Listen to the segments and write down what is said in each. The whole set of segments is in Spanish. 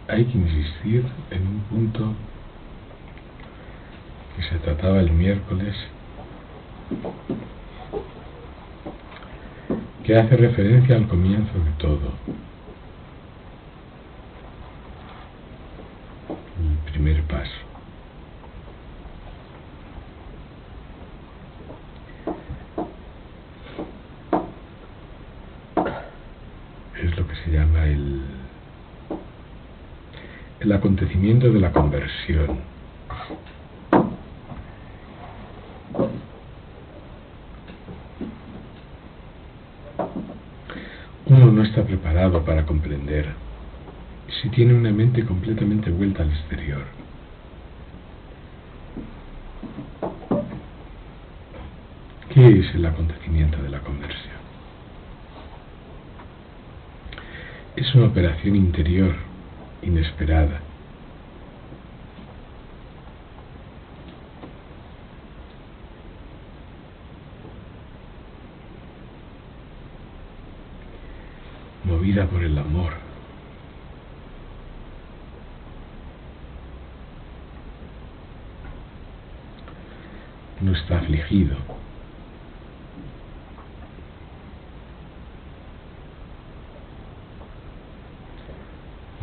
hay que insistir en un punto que se trataba el miércoles, que hace referencia al comienzo de todo. El primer paso. Es lo que se llama el acontecimiento de la conversión. Uno no está preparado para comprender si tiene una mente completamente vuelta al exterior. ¿Qué es el acontecimiento de la conversión? Es una operación interior, inesperada. Movida por el amor. No está afligido.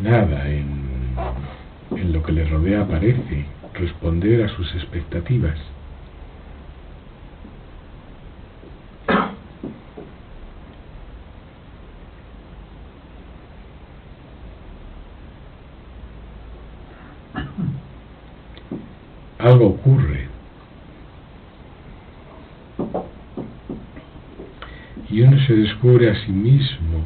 Nada en lo que le rodea parece responder a sus expectativas. Algo ocurre y uno se descubre a sí mismo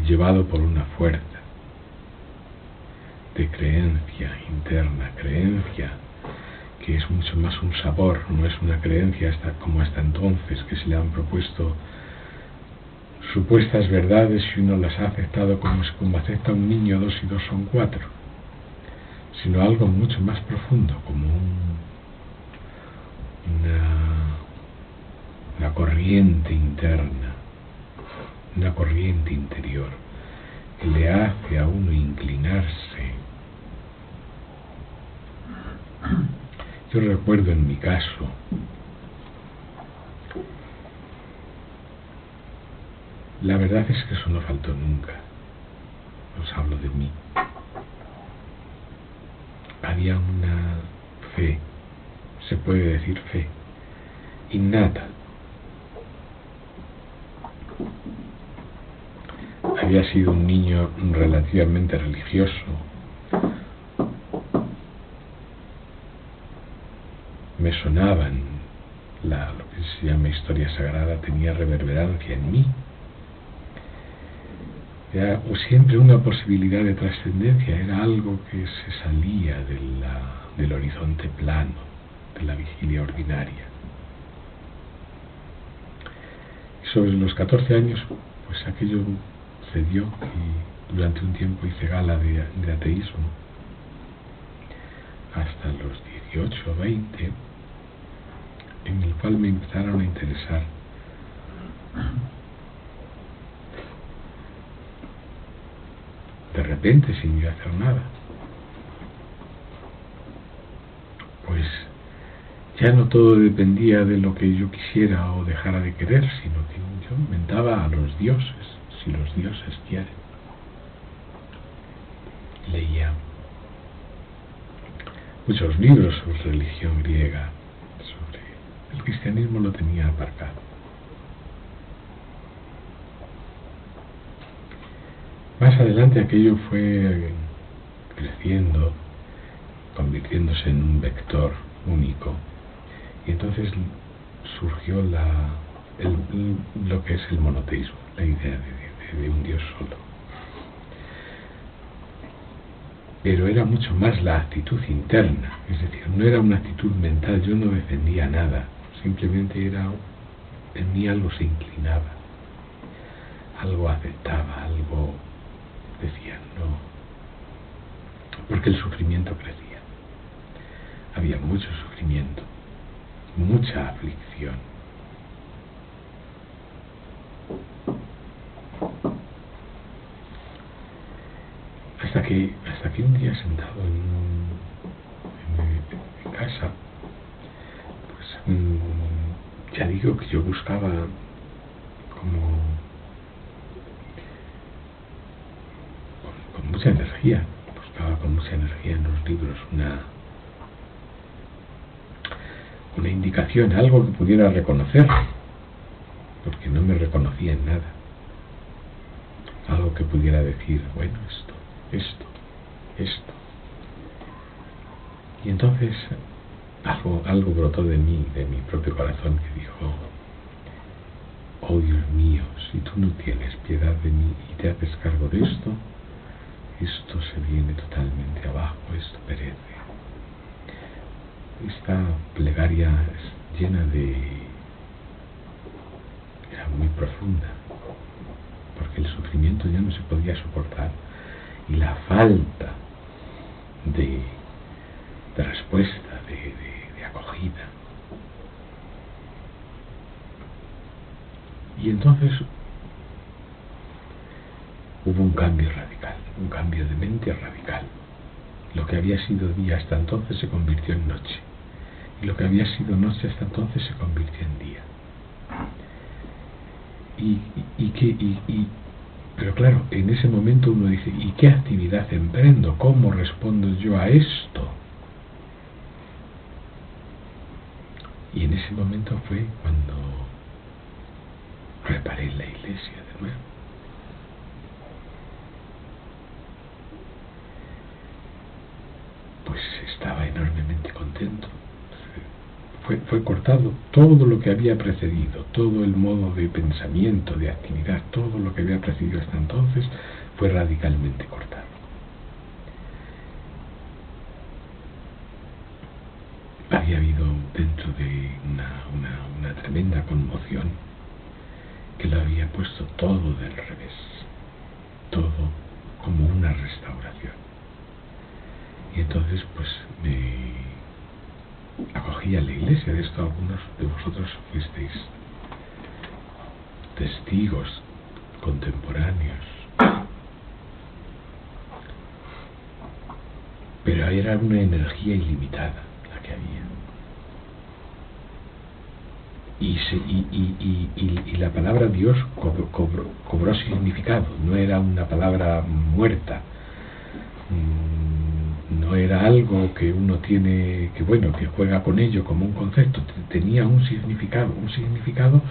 llevado por una fuerza de creencia interna, creencia que es mucho más un sabor, no es una creencia como hasta entonces que se le han propuesto supuestas verdades y uno las ha aceptado como acepta un niño 2 y 2 son 4, sino algo mucho más profundo, como una corriente interna, una corriente interior que le hace a uno inclinarse. Yo recuerdo en mi caso la verdad es que eso no faltó nunca. Os hablo de mí. Había una fe, se puede decir fe, innata. Había sido un niño relativamente religioso. Me sonaban lo que se llama historia sagrada, tenía reverberancia en mí. Era siempre una posibilidad de trascendencia, era algo que se salía del horizonte plano, de la vigilia ordinaria. Y sobre los 14 años, pues aquello cedió y durante un tiempo hice gala de ateísmo. Hasta los 18 o 20, en el cual me empezaron a interesar de repente, sin yo hacer nada, pues ya no todo dependía de lo que yo quisiera o dejara de querer, sino que yo inventaba a los dioses, si los dioses quieren. Leía muchos libros sobre religión griega, sobre el cristianismo lo tenía aparcado. Más adelante aquello fue creciendo, convirtiéndose en un vector único, y entonces surgió lo que es el monoteísmo, la idea de un Dios solo. Pero era mucho más la actitud interna, es decir, no era una actitud mental, yo no defendía nada, simplemente en mí algo se inclinaba, algo aceptaba, algo decía no, porque el sufrimiento crecía, había mucho sufrimiento, mucha aflicción. hasta que un día sentado en casa, pues ya digo que yo buscaba con mucha energía, buscaba con mucha energía en los libros una indicación, algo que pudiera reconocer, porque no me reconocía en nada, algo que pudiera decir, bueno, esto. Y entonces algo brotó de mí, de mi propio corazón, que dijo: oh Dios mío, si tú no tienes piedad de mí y te haces cargo de esto se viene totalmente abajo, esto perece. Esta plegaria es llena era muy profunda, porque el sufrimiento ya no se podía soportar y la falta de respuesta, de acogida. Y entonces hubo un cambio radical, un cambio de mente radical. Lo que había sido día hasta entonces se convirtió en noche, y lo que había sido noche hasta entonces se convirtió en día. Pero claro, en ese momento uno dice: ¿y qué actividad emprendo? ¿Cómo respondo yo a esto? Y en ese momento fue cuando reparé en la iglesia de nuevo. Pues estaba enormemente contento. Fue cortado todo lo que había precedido, todo el modo de pensamiento, de actividad, todo lo que había precedido hasta entonces fue radicalmente cortado. Había habido dentro de una tremenda conmoción que lo había puesto todo del revés, todo como una restauración. Y entonces pues me acogí a la iglesia. De esto algunos de vosotros fuisteis testigos contemporáneos, pero era una energía ilimitada la que había, y la palabra Dios cobró significado. No era una palabra muerta, no era algo que uno tiene, que juega con ello como un concepto. Tenía un significado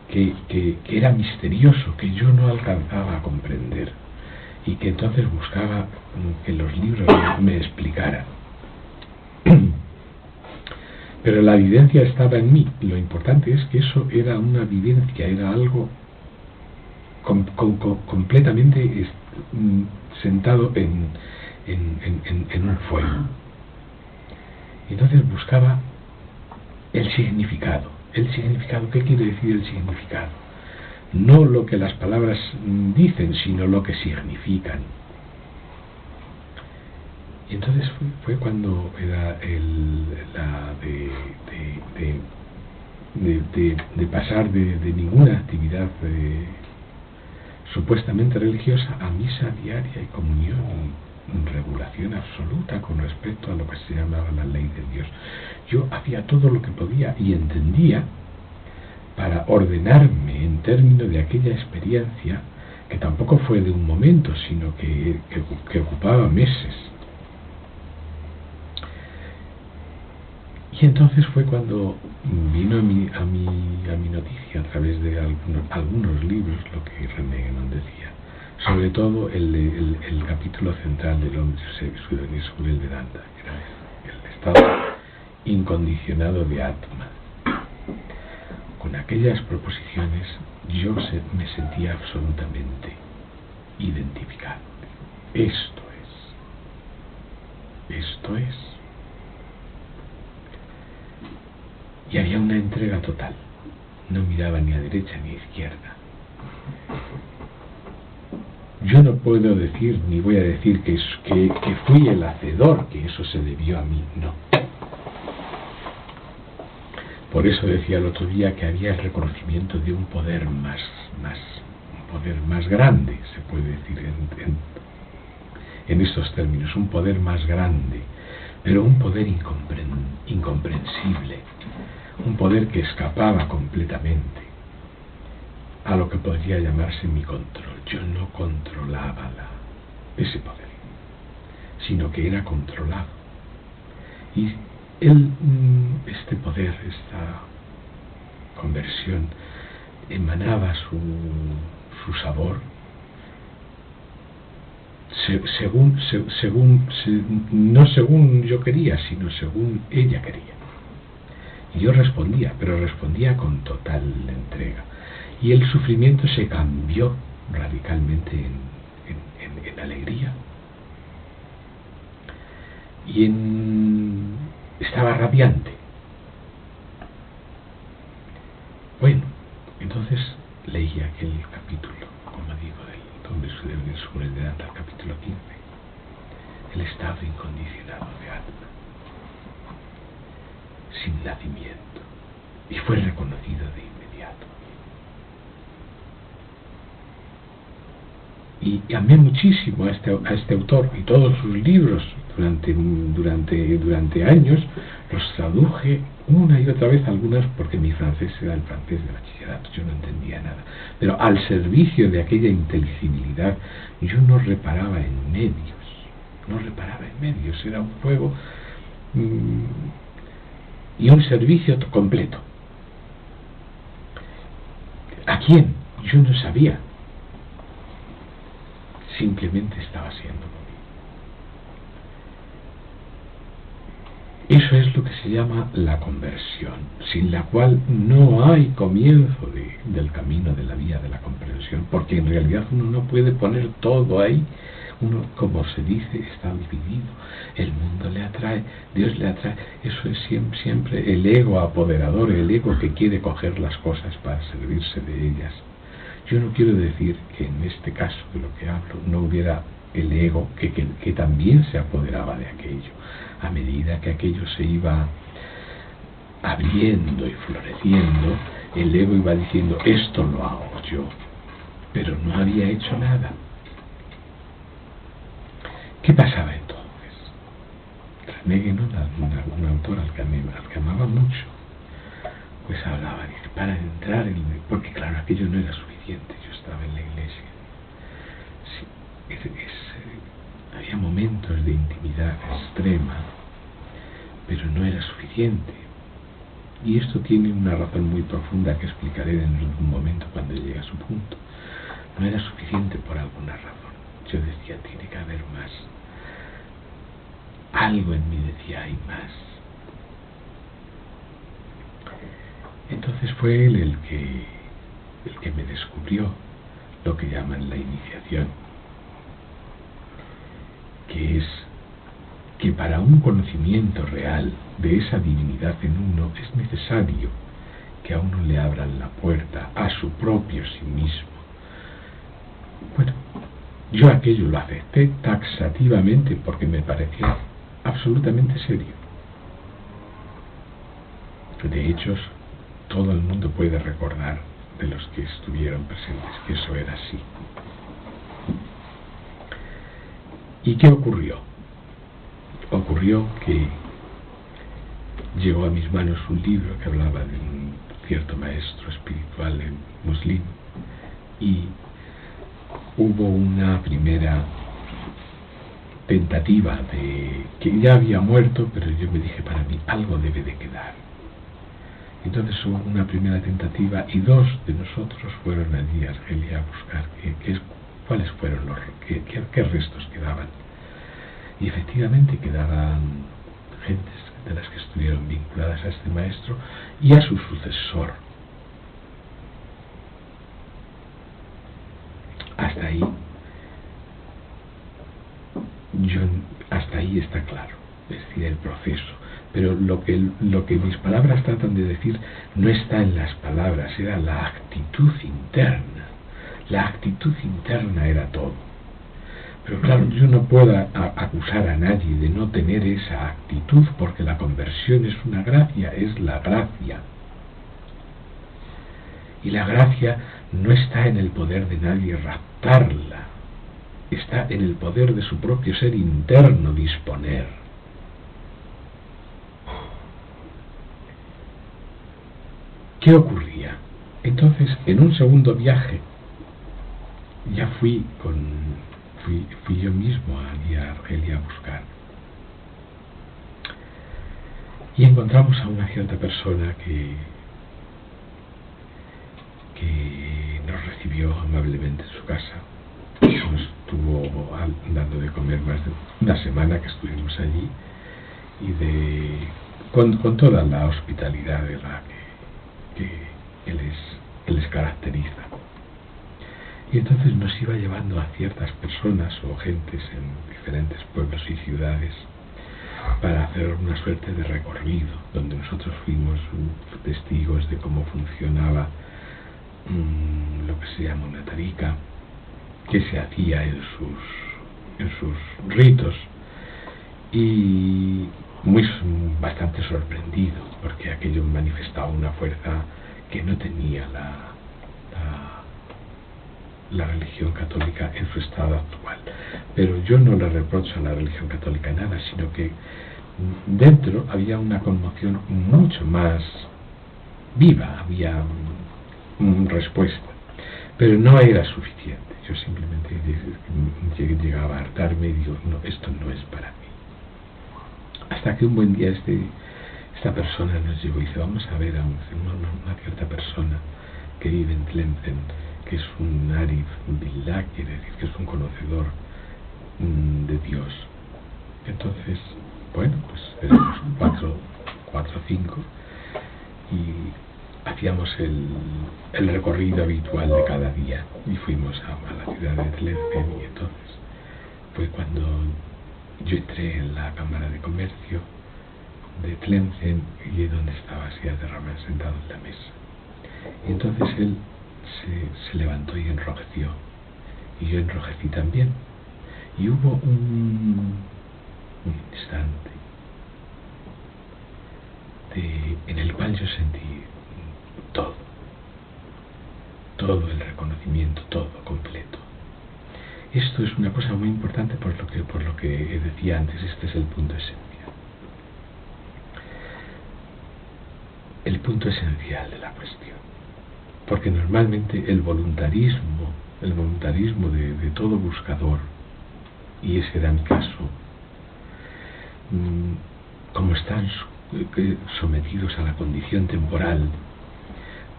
que era misterioso, que yo no alcanzaba a comprender, y que entonces buscaba que los libros me explicaran. Pero la evidencia estaba en mí. Lo importante es que eso era una vivencia, era algo completamente sentado en un fuego. Y entonces buscaba el significado. ¿Qué quiere decir el significado? No lo que las palabras dicen, sino lo que significan. Y entonces fue cuando era de pasar de ninguna actividad supuestamente religiosa a misa diaria y comunión y regulación absoluta con respecto a lo que se llamaba la ley de Dios. Yo hacía todo lo que podía y entendía para ordenarme en términos de aquella experiencia, que tampoco fue de un momento, sino que ocupaba meses. Y entonces fue cuando vino a mi noticia, a través de algunos libros, lo que René Guénon decía, sobre todo el capítulo central del hombre sobre el Vedanta, que era el estado incondicionado de Atma. Con aquellas proposiciones yo me sentía absolutamente identificado. Esto es. Y había una entrega total. No miraba ni a derecha ni a izquierda. Yo no puedo decir, ni voy a decir que fui el hacedor, que eso se debió a mí, no. Por eso decía el otro día que había el reconocimiento de un poder más grande, se puede decir, en estos términos, un poder más grande, pero un poder incomprensible, un poder que escapaba completamente a lo que podría llamarse mi control. Yo no controlaba ese poder, sino que era controlado. Y este poder, esta conversión, emanaba su sabor no según yo quería, sino según ella quería. Y yo respondía, pero respondía con total entrega. Y el sufrimiento se cambió radicalmente en alegría. Y estaba radiante. Bueno, entonces leí aquel capítulo, como digo, del Soledad, al capítulo 15, el estado incondicionado de alma, sin nacimiento, y fue reconocido de inmediato. Y amé muchísimo a este autor, y todos sus libros durante años los traduje una y otra vez, algunas porque mi francés era el francés de bachillerato, yo no entendía nada, pero al servicio de aquella inteligibilidad yo no reparaba en medios, era un juego y un servicio completo. ¿A quién? Yo no sabía, simplemente estaba siendo. Eso es lo que se llama la conversión, sin la cual no hay comienzo del camino de la vía de la comprensión, porque en realidad uno no puede poner todo ahí. Uno, como se dice, está dividido. El mundo le atrae, Dios le atrae. Eso es siempre el ego apoderador, el ego que quiere coger las cosas para servirse de ellas. Yo no quiero decir que en este caso de lo que hablo no hubiera el ego que también se apoderaba de aquello. A medida que aquello se iba abriendo y floreciendo, el ego iba diciendo, esto lo hago yo, pero no había hecho nada. ¿Qué pasaba entonces? René Guénon, un autor al que amaba mucho, pues hablaba de que para entrar porque claro, aquello no era suficiente, yo estaba en la iglesia. Sí, había momentos de intimidad extrema, pero no era suficiente. Y esto tiene una razón muy profunda que explicaré en algún momento cuando llegue a su punto. No era suficiente por alguna razón. Yo decía, tiene que haber más. Algo en mí decía, hay más. Entonces fue él el que me descubrió lo que llaman la iniciación, que es que para un conocimiento real de esa divinidad en uno es necesario que a uno le abran la puerta a su propio sí mismo. Bueno, yo aquello lo acepté taxativamente porque me parecía absolutamente serio. De hecho, todo el mundo puede recordar de los que estuvieron presentes que eso era así. ¿Y qué ocurrió? Ocurrió que llegó a mis manos un libro que hablaba de un cierto maestro espiritual musulmán y hubo una primera tentativa de que ya había muerto, pero yo me dije, para mí algo debe de quedar. Entonces hubo una primera tentativa y dos de nosotros fueron allí a Argelia a buscar cuáles fueron qué restos quedaban. Y efectivamente quedaban gentes de las que estuvieron vinculadas a este maestro y a su sucesor. Hasta ahí está claro, es decir, el proceso. Pero lo que mis palabras tratan de decir no está en las palabras, era la actitud interna. La actitud interna era todo. Pero claro, yo no puedo acusar a nadie de no tener esa actitud, porque la conversión es una gracia, es la gracia. Y la gracia no está en el poder de nadie raptarla, está en el poder de su propio ser interno disponer. ¿Qué ocurría? Entonces, en un segundo viaje, ya fui yo mismo allí a Argelia a buscar. Y encontramos a una cierta persona que nos recibió amablemente en su casa. Nos estuvo dando de comer más de una semana que estuvimos allí, y con toda la hospitalidad de la que les caracteriza. Y entonces nos iba llevando a ciertas personas o gentes en diferentes pueblos y ciudades para hacer una suerte de recorrido, donde nosotros fuimos testigos de cómo funcionaba lo que se llama una tarika, que se hacía en sus ritos, y bastante sorprendido, porque aquello manifestaba una fuerza que no tenía la religión católica en su estado actual. Pero yo no le reprocho a la religión católica nada, sino que dentro había una conmoción mucho más viva, había respuesta, pero no era suficiente. Yo simplemente llegaba a hartarme y digo, no, esto no es para mí. Hasta que un buen día esta persona nos llevó y dice, vamos a ver a una cierta persona que vive en Tlemcen, que es un Arif Billah, quiere decir que es un conocedor de Dios. Entonces, bueno, pues éramos cuatro o cinco, y hacíamos el recorrido habitual de cada día, y fuimos a la ciudad de Tlemcen. Y entonces fue cuando yo entré en la Cámara de Comercio de Tlemcen, y donde estaba Siad Rahman sentado en la mesa. Y entonces él se levantó y enrojeció, y yo enrojecí también, y hubo un instante en el cual yo sentí todo el reconocimiento, todo completo. Esto es una cosa muy importante por lo que decía antes. Este es el punto esencial. El punto esencial de la cuestión. Porque normalmente el voluntarismo de todo buscador, y ese era mi caso, como están sometidos a la condición temporal,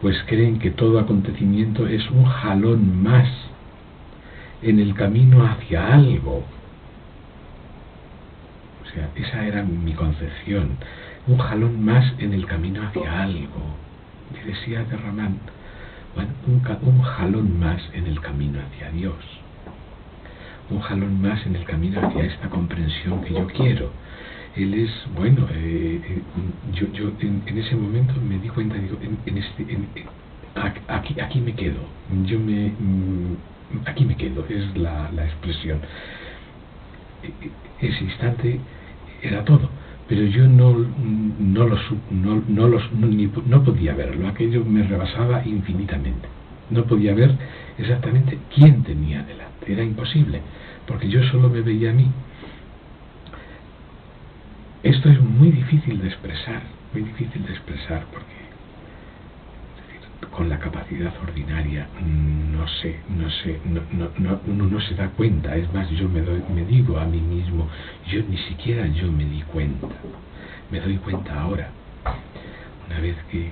pues creen que todo acontecimiento es un jalón más en el camino hacia algo. O sea, esa era mi concepción, un jalón más en el camino hacia algo. Y decía de Rahman, bueno, un jalón más en el camino hacia Dios, un jalón más en el camino hacia esta comprensión que yo quiero. Él es, bueno, yo en ese momento me di cuenta, digo, aquí me quedo, aquí me quedo, es la expresión. Ese instante era todo, pero yo no podía verlo. Aquello me rebasaba infinitamente. No podía ver exactamente quién tenía delante, era imposible, porque yo solo me veía a mí. Esto es muy difícil de expresar, porque con la capacidad ordinaria uno no se da cuenta. Es más, yo me digo a mí mismo, ni siquiera yo me di cuenta. Me doy cuenta ahora, una vez que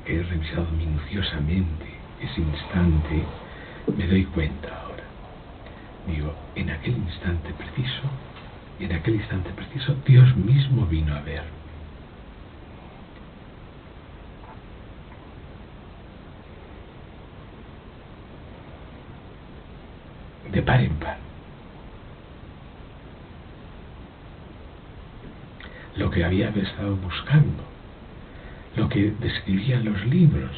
he revisado minuciosamente ese instante, me doy cuenta ahora. Digo, en aquel instante preciso, Dios mismo vino a ver. De par en par. Lo que había estado buscando, lo que describían los libros,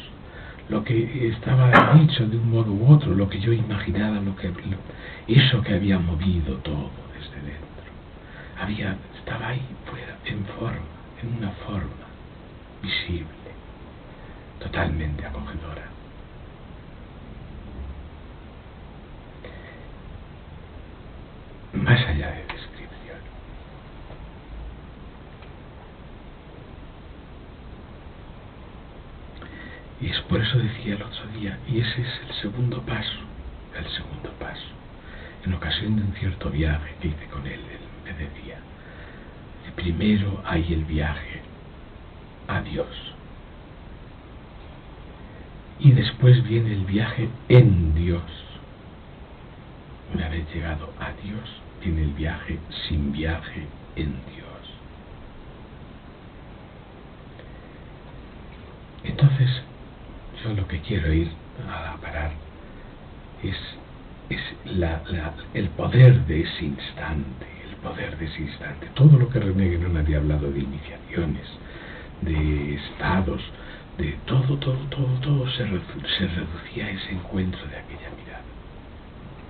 lo que estaba dicho de un modo u otro, lo que yo imaginaba, eso que había movido todo desde dentro. Estaba ahí fuera, en una forma visible, totalmente acogedora. Por eso decía el otro día, y ese es el segundo paso, el segundo paso. En ocasión de un cierto viaje que hice con él me decía, primero hay el viaje a Dios, y después viene el viaje en Dios. Una vez llegado a Dios, viene el viaje sin viaje en Dios. Entonces, yo lo que quiero ir a parar es el poder de ese instante, el poder de ese instante. Todo lo que René Guénon había hablado de iniciaciones, de estados, de todo se reducía a ese encuentro de aquella mirada.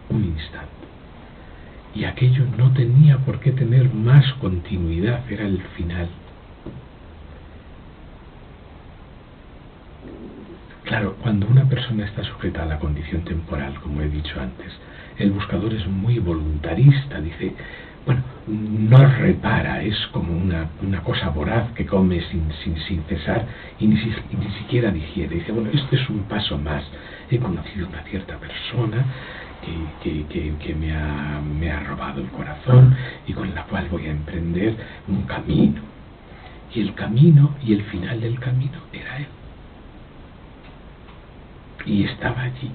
Un instante. Y aquello no tenía por qué tener más continuidad, era el final. Claro, cuando una persona está sujeta a la condición temporal, como he dicho antes, el buscador es muy voluntarista, dice, bueno, no repara, es como una cosa voraz que come sin cesar y ni siquiera digiere. Dice, bueno, este es un paso más. He conocido a una cierta persona que me ha robado el corazón y con la cual voy a emprender un camino. Y el camino y el final del camino era él. Y estaba allí,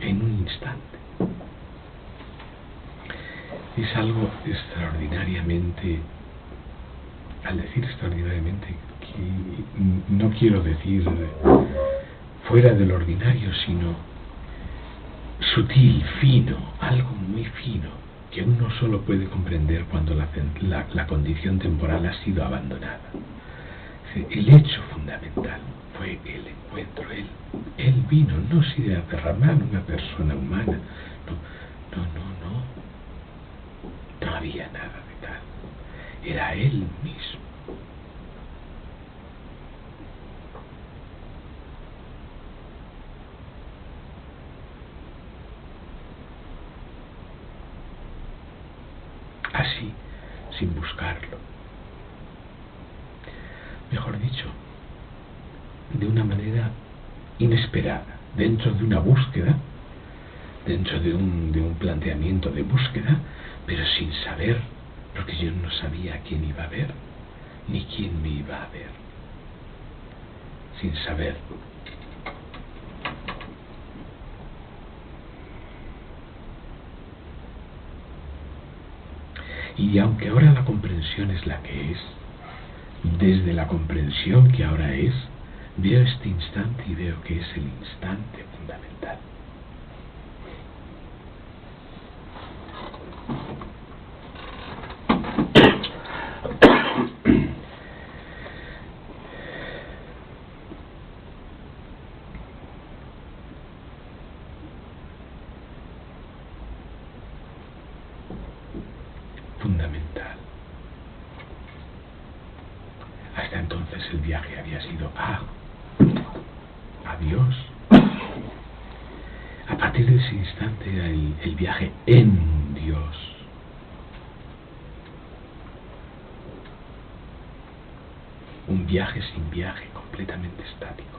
en un instante. Es algo extraordinariamente, al decir extraordinariamente, que no quiero decir fuera del ordinario, sino sutil, fino, algo muy fino, que uno solo puede comprender cuando la condición temporal ha sido abandonada. El hecho fundamental fue el encuentro. Él vino, no se iba a derramar una persona humana. No había nada de tal. Era él mismo. Así, sin buscarlo. Mejor dicho, de una manera inesperada, dentro de una búsqueda, dentro de un planteamiento de búsqueda, pero sin saber, porque yo no sabía a quién iba a ver, ni quién me iba a ver. Sin saber. Y aunque ahora la comprensión es la que es, desde la comprensión que ahora es, veo este instante y veo que es el instante fundamental. Fundamental. Hasta entonces el viaje había sido a Dios. A partir de ese instante era el viaje en Dios. Un viaje sin viaje, completamente estático.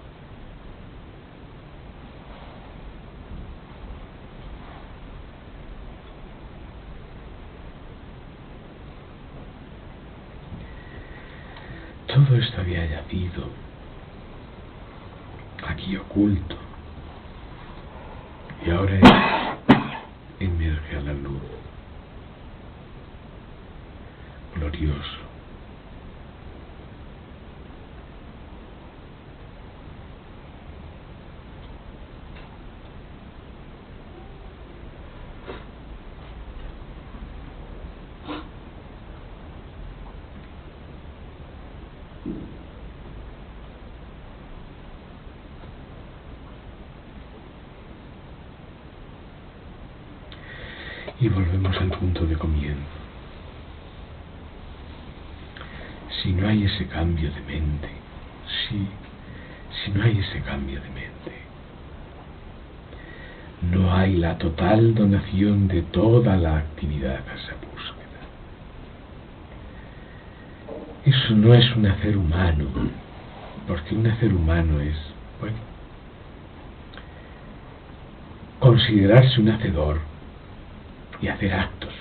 Todo esto había yacido aquí oculto y ahora emerge a la luz, glorioso. Y volvemos al punto de comienzo. Si no hay ese cambio de mente, si no hay ese cambio de mente, no hay la total donación de toda la actividad a esa búsqueda. Eso no es un hacer humano, porque un hacer humano es, bueno, considerarse un hacedor y hacer actos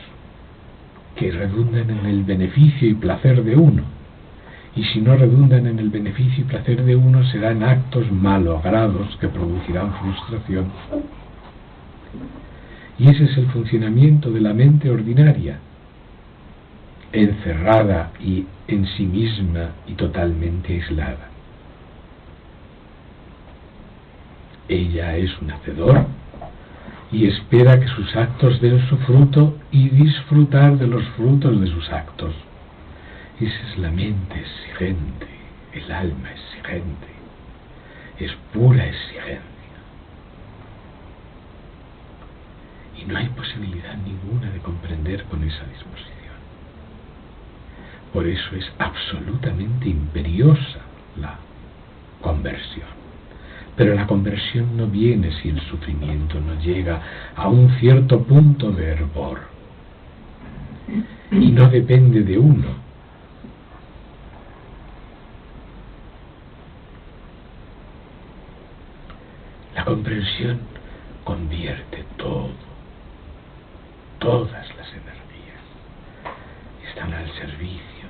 que redundan en el beneficio y placer de uno. Y si no redundan en el beneficio y placer de uno, serán actos malogrados que producirán frustración. Y ese es el funcionamiento de la mente ordinaria, encerrada y en sí misma y totalmente aislada. Ella es un hacedor y espera que sus actos den su fruto y disfrutar de los frutos de sus actos. Esa es la mente exigente, el alma exigente, es pura exigencia. Y no hay posibilidad ninguna de comprender con esa disposición. Por eso es absolutamente imperiosa la conversión. Pero la conversión no viene si el sufrimiento no llega a un cierto punto de hervor. Y no depende de uno. La comprensión convierte todas las energías están al servicio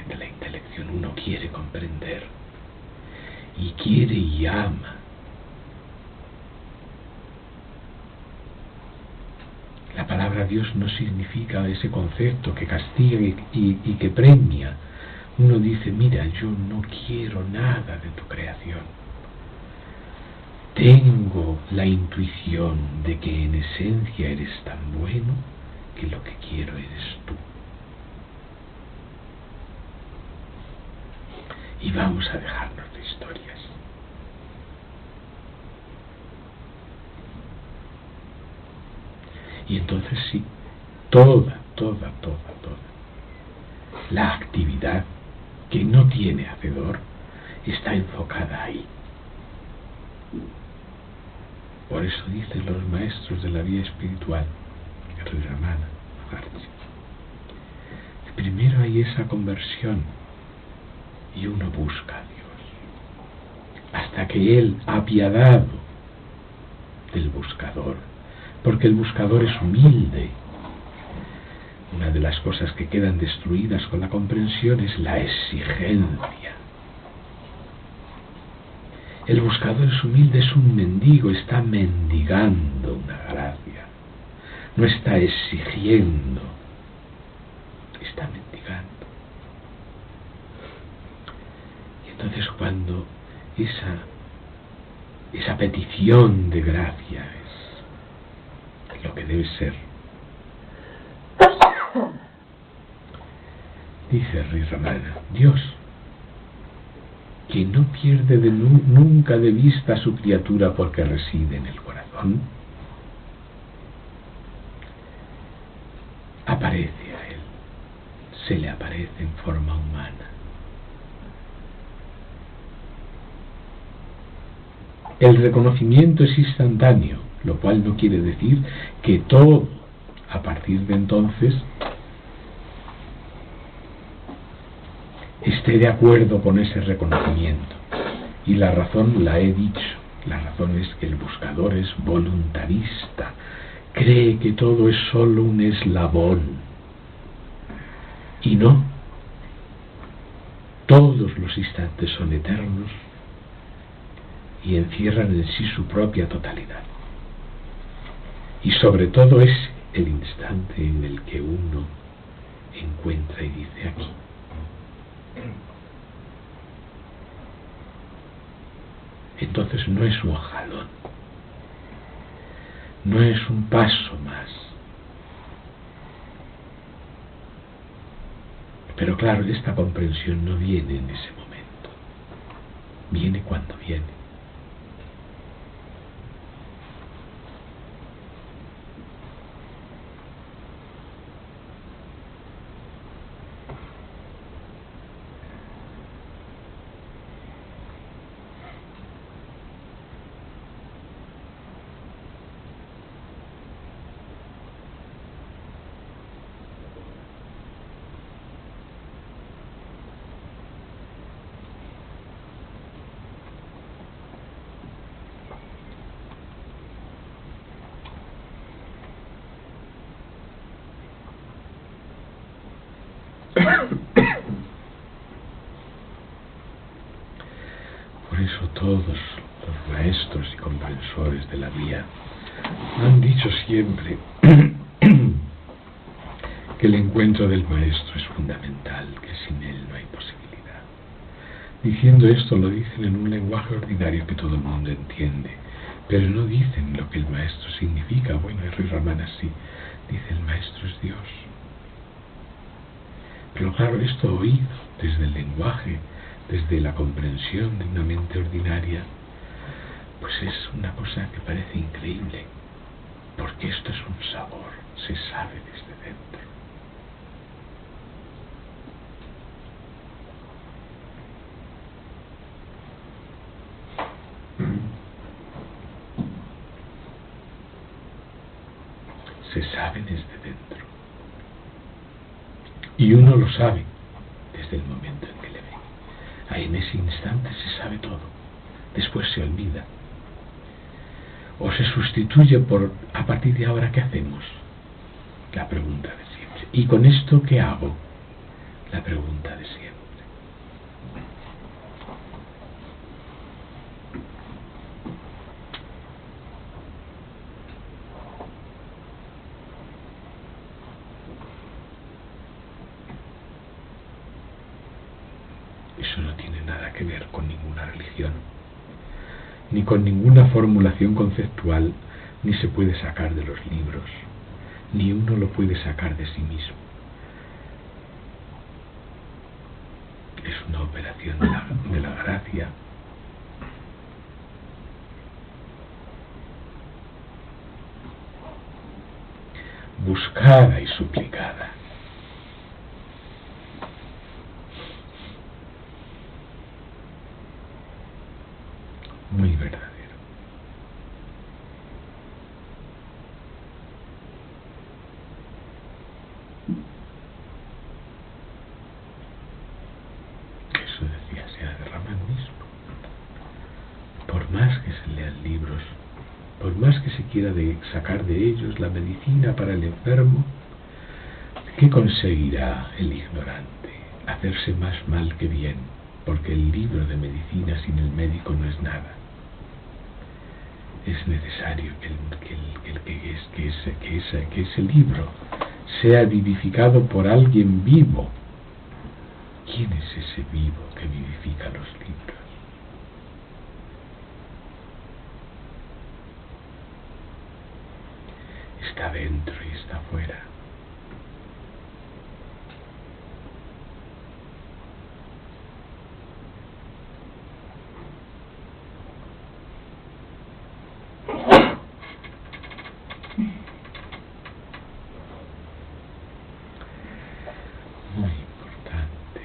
de la intelección. Uno quiere comprender y quiere y ama. La palabra Dios no significa ese concepto que castiga y que premia. Uno dice, mira, yo no quiero nada de tu creación. Tengo la intuición de que en esencia eres tan bueno que lo que quiero eres tú. Y vamos a dejarnos de historias. Y entonces sí, toda la actividad que no tiene hacedor está enfocada ahí. Por eso dicen los maestros de la vida espiritual, Sri Ramana Maharshi, primero hay esa conversión y uno busca a Dios hasta que Él, apiadado del buscador, porque el buscador es humilde. Una de las cosas que quedan destruidas con la comprensión es la exigencia. El buscador es humilde, es un mendigo, está mendigando una gracia. No está exigiendo, está mendigando. Y entonces cuando esa petición de gracia es lo que debe ser, dice Sri Ramana, Dios, que no pierde nunca de vista a su criatura porque reside en el corazón, aparece a él, se le aparece en forma humana. El reconocimiento es instantáneo, lo cual no quiere decir que todo, a partir de entonces, esté de acuerdo con ese reconocimiento. Y la razón la he dicho. La razón es que el buscador es voluntarista. Cree que todo es solo un eslabón. Y no. Todos los instantes son eternos y encierran en sí su propia totalidad. Y sobre todo es el instante en el que uno encuentra y dice aquí. Entonces no es un jalón, no es un paso más. Pero claro, esta comprensión no viene en ese momento, viene cuando viene. Por eso todos los maestros y comprensores de la vía han dicho siempre que el encuentro del maestro es fundamental, que sin él no hay posibilidad. Diciendo esto lo dicen en un lenguaje ordinario que todo el mundo entiende, pero no dicen lo que el maestro significa. Bueno, el Rey Ramana sí, dice el maestro es Dios. Pero claro, esto oído desde el lenguaje, desde la comprensión de una mente ordinaria, pues es una cosa que parece increíble, porque esto es un sabor, se sabe desde dentro. Se sabe desde dentro. Y uno lo sabe desde el momento en que le ve. Ahí en ese instante se sabe todo. Después se olvida. O se sustituye por, a partir de ahora, ¿qué hacemos? La pregunta de siempre. ¿Y con esto qué hago? La pregunta de siempre. Eso no tiene nada que ver con ninguna religión, ni con ninguna formulación conceptual, ni se puede sacar de los libros, ni uno lo puede sacar de sí mismo. Es una operación de la gracia. Buscada y suplicada. Muy verdadero. Eso decía Sea de Ramán mismo. Por más que se lean libros, por más que se quiera sacar de ellos la medicina para el enfermo, ¿qué conseguirá el ignorante? Hacerse más mal que bien, porque el libro de medicina sin el médico no es nada. Es necesario que ese libro sea vivificado por alguien vivo. ¿Quién es ese vivo que vivifica los libros? Está dentro y está afuera. Muy importante.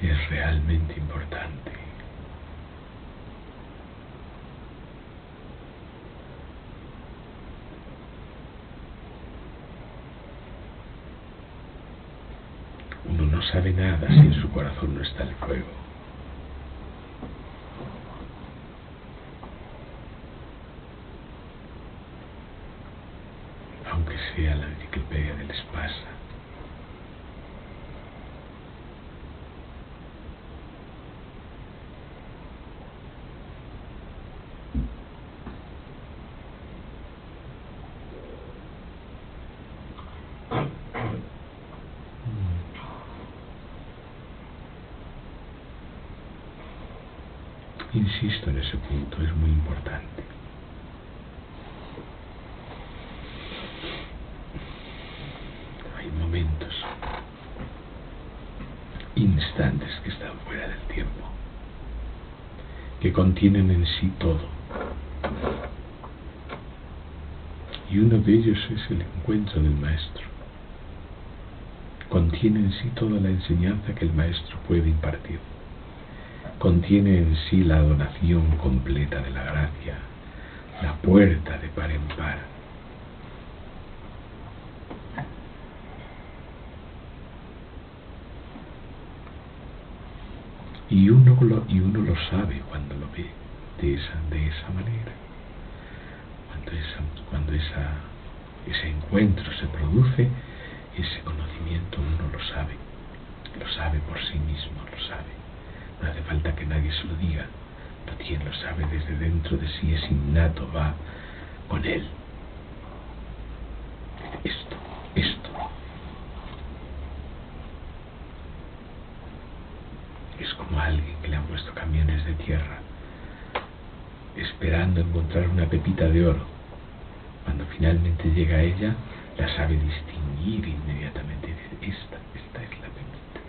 Es realmente importante. Uno no sabe nada si en su corazón no está el fuego. Aunque sea la enciclopedia del Espasa. Insisto en ese punto, es muy importante. Hay momentos, instantes que están fuera del tiempo, que contienen en sí todo. Y uno de ellos es el encuentro del Maestro. Contiene en sí toda la enseñanza que el Maestro puede impartir. Contiene en sí la donación completa de la gracia, la puerta de par en par. Y uno lo sabe cuando lo ve de esa manera, cuando esa ese encuentro se produce, ese conocimiento uno lo sabe por sí mismo, lo sabe. No hace falta que nadie se lo diga, quien lo sabe desde dentro de sí, es innato, va con él. Esto. Es como alguien que le han puesto camiones de tierra, esperando encontrar una pepita de oro. Cuando finalmente llega a ella, la sabe distinguir inmediatamente. Dice, esta es la pepita.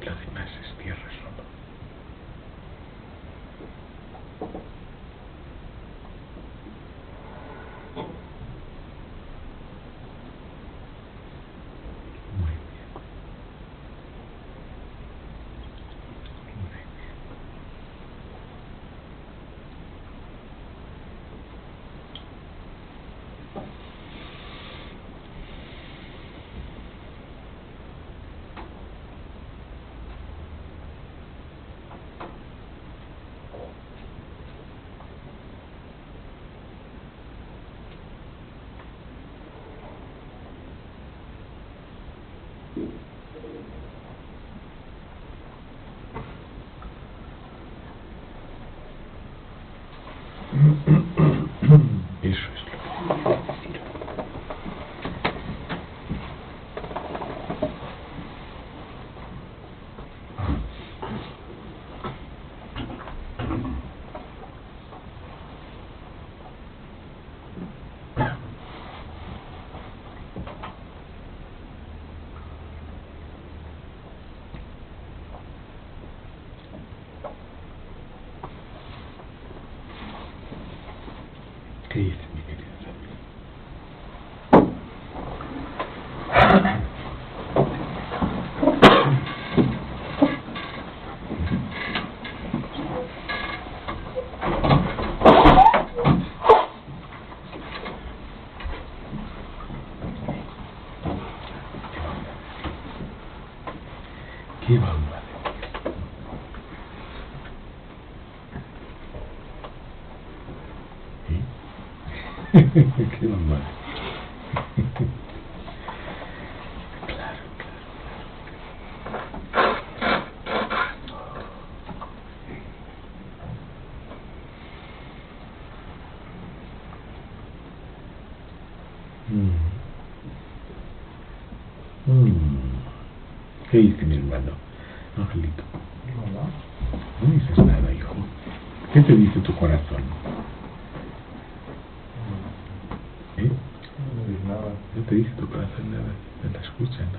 Lo demás es tierra solo. Eso es lo que quiero decir. ¿Qué dice mi querido ¿Qué vamos a decir? ¿Qué vamos a decir? Claro. ¿Qué dice mi hermano? Angelito. Hola. No dices nada, hijo. ¿Qué te dice tu corazón? ¿Eh? No dices nada. No te dice tu corazón nada. No te escucha, no.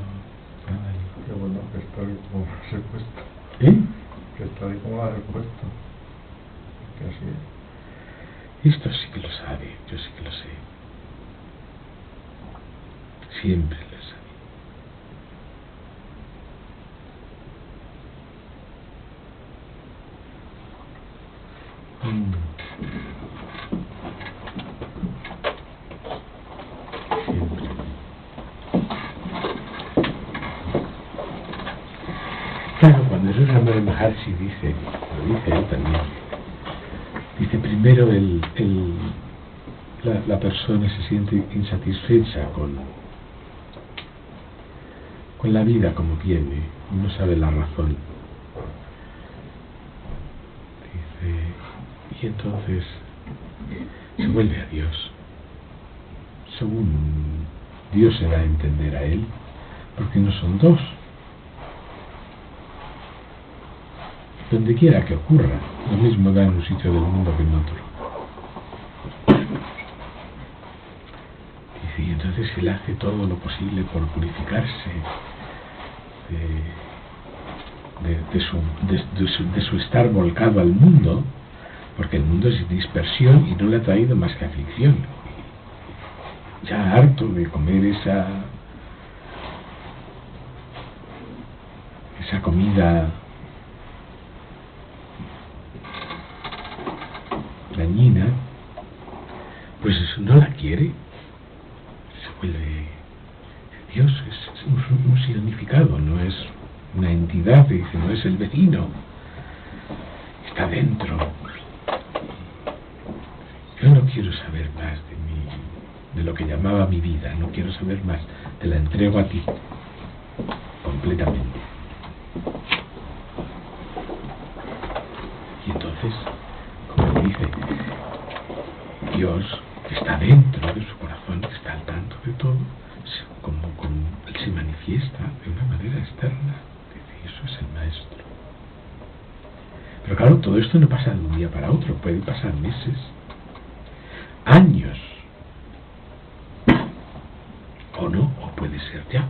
Nada, hijo. Qué bueno que estoy como las he puesto. ¿Eh? Que estoy como las he puesto. Que así. Esto sí que lo sabe, yo sí que lo sé. Siempre lo sabe. Siempre. Claro, cuando Jesús Ramón Maharshi dice, lo dice él también, dice primero la persona se siente insatisfecha con la vida como viene y no sabe la razón. Dice, y entonces se vuelve a Dios. Según Dios se da a entender a él, porque no son dos. Donde quiera que ocurra, lo mismo da en un sitio del mundo que en otro. Dice, y entonces él hace todo lo posible por purificarse de su estar volcado al mundo, porque el mundo es dispersión y no le ha traído más que aflicción. Ya harto de comer esa comida dañina, pues eso no la quiere, se vuelve Dios, es un significado, no es una entidad, dice, no es el vecino, está dentro. Yo no quiero saber más de mí, de lo que llamaba mi vida, no quiero saber más, te la entrego a ti, completamente. Y entonces, como dice, Dios, que está dentro de su corazón, que está al tanto de todo, se manifiesta de una manera externa. Dice, eso es el maestro. Pero claro, todo esto no pasa de un día para otro, puede pasar meses, años, o no, o puede ser ya.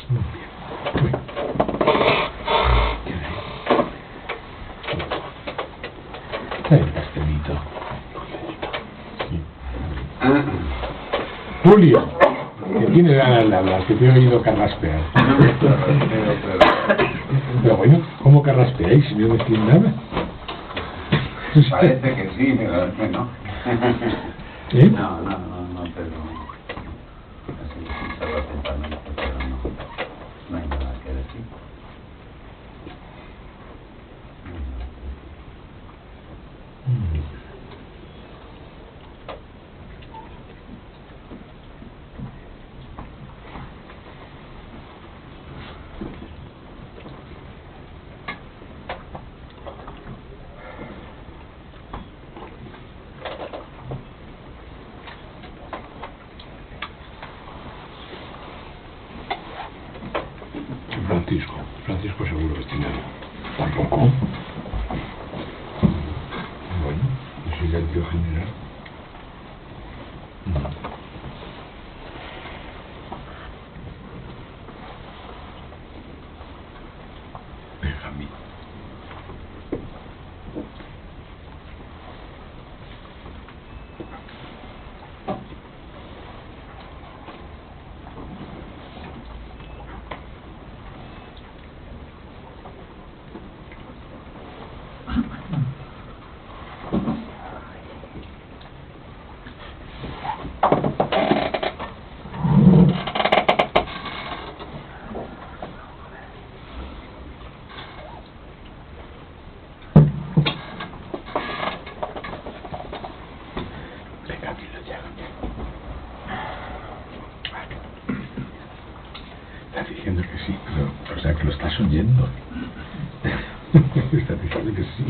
Muy bien. Bueno. Trae el pastelito. Julio, que tiene ganas de hablar, que te he oído carraspear. Pero bueno, ¿cómo carraspeáis si no decís nada? Parece que sí, pero que no. ¿Eh? No, pero así escucharlo atentamente, pero no hay nada que decir. Francisco seguro que tiene algo. Tampoco. Bueno, yo soy el tío general. Benjamín. Estás diciendo que sí, pero, o sea, que lo estás oyendo. Estás diciendo que sí.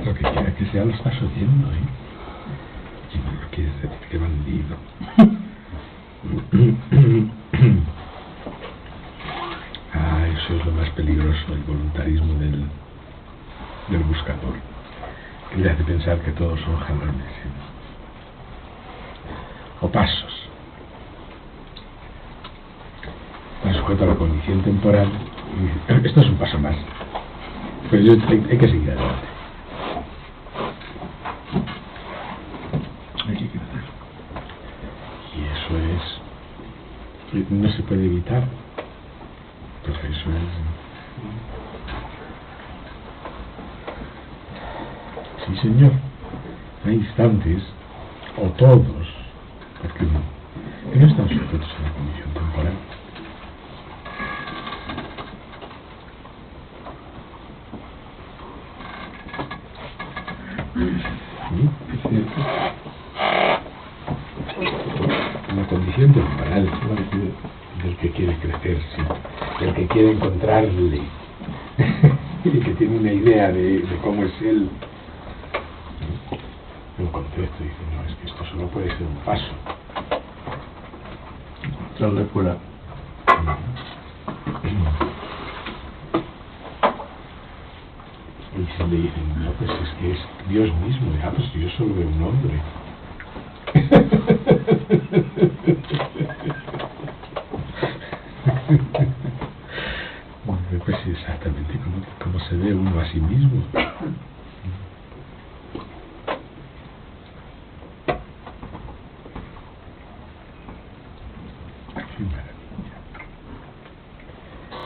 Lo que quiera que sea, lo estás oyendo, ¿eh? Y no lo quieres decir, que bandido. Eso es lo más peligroso, el voluntarismo del buscador, que le hace pensar que todos son jalones, ¿sí? O pasos. Está sujeto a la condición temporal y dice, esto es un paso más, pero hay que seguir adelante. Hay que crecer. Y eso es, no se puede evitar, pues eso es. Sí, señor. Hay instantes, o todos, porque no están sujetos a la condición temporal. La condición temporal del que quiere crecer, sí, del que quiere encontrarle y que tiene una idea de cómo es él, un concepto, dice, no, es que esto solo puede ser un paso. Sal de fuera. Y si le dicen, no, pues es que es Dios mismo, pues yo solo veo un hombre. Pues exactamente como se ve uno a sí mismo. Qué maravilla.